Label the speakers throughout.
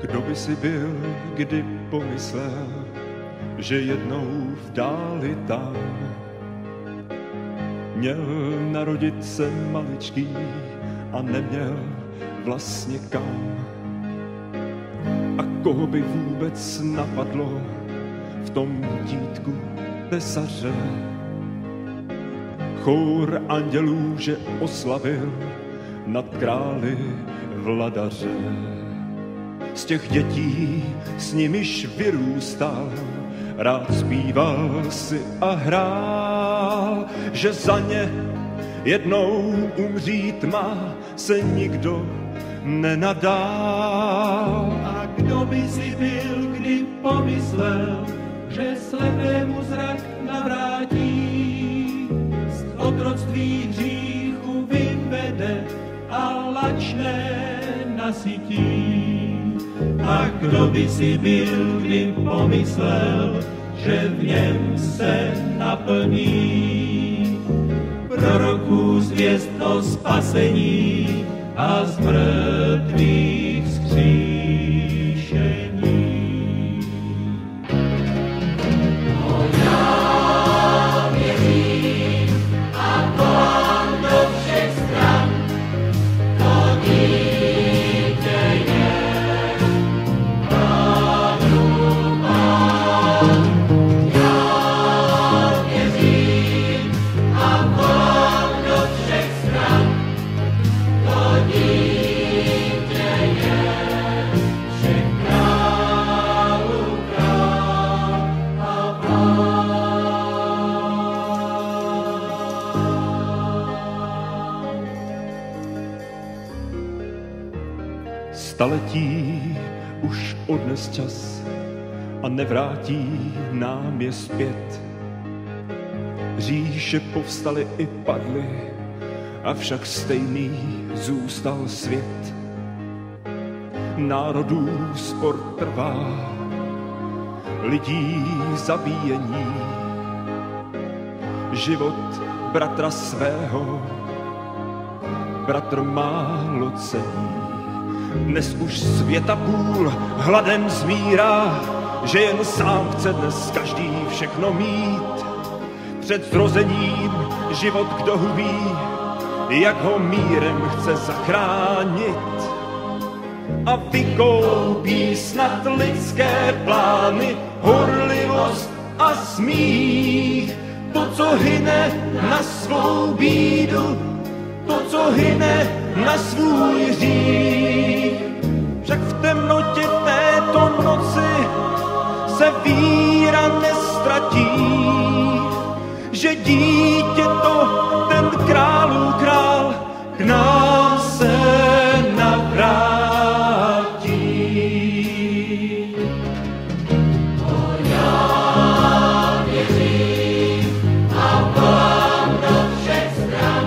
Speaker 1: Kdo by si byl, kdy pomyslel, že jednou v dáli tam měl narodit se maličký a neměl vlastně kam. A koho by vůbec napadlo v tom dítku tesaře chór andělů, že oslavil nad králi vladaře. Z těch dětí, s nimiž vyrůstal, rád zpíval si a hrál, že za ně jednou umřít má, se nikdo nenadál.
Speaker 2: A kdo by si byl, kdy pomyslel, že slepému zrak navrátí, z otroctví hříchu vyvede a lačné nasytí. A kdo by si byl, kdy pomyslel, že v něm se naplní proroků zvěst o spasení a z mrtvých vzkříšení. Já věřím a volám do všech stran, to dítě je Pánův Pán. Já věřím a volám do všech stran, to dítě je všech králů král a pán.
Speaker 1: Staletí už odnes čas a nevrátí nám je zpět. Říše povstaly i padly, avšak stejný zůstal svět. Národů spor trvá, lidí zabíjení, život bratra svého bratr málo cení. Dnes už světa půl hladem zmírá, že jen sám chce dnes každý všechno mít. Před zrozením život kdo ví, jak ho mírem chce zachránit. A vykoupí snad lidské plány, horlivost a smích. To, co hyne na svou bídu, to, co hyne na svůj hřích. Však v temnotě této noci se víra nestratí, že dítě to, ten králů král, k nám se navrátí.
Speaker 2: Já věřím a volám do všech stran,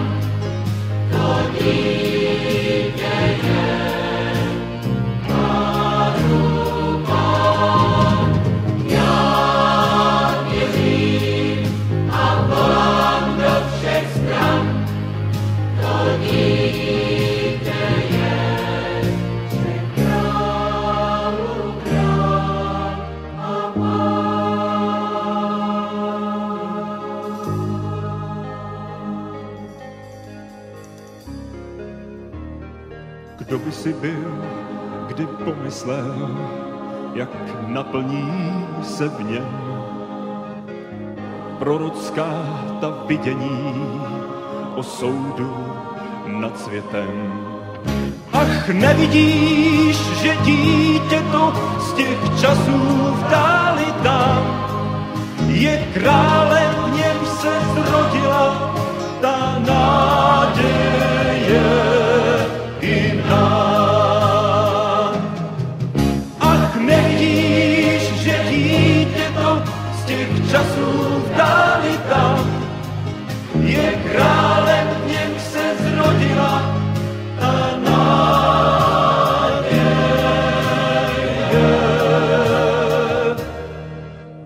Speaker 2: to dítě je Pánův Pán. Já věřím a volám do všech stran, to dítě je všech králů král a pán.
Speaker 1: Kdo by si byl, kdy pomyslel, jak naplní se v něm prorocká ta vidění o soudu nad světem. Ach, nevidíš, že dítě to z těch časů v dáli tam je králem, v něm se zrodila ta naděje i nám. Ach, nevidíš, že dítě to z těch časů v dáli tam je králem, v něm se zrodila ta naděje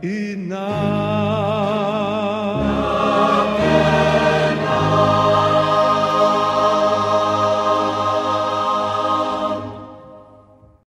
Speaker 1: i nám.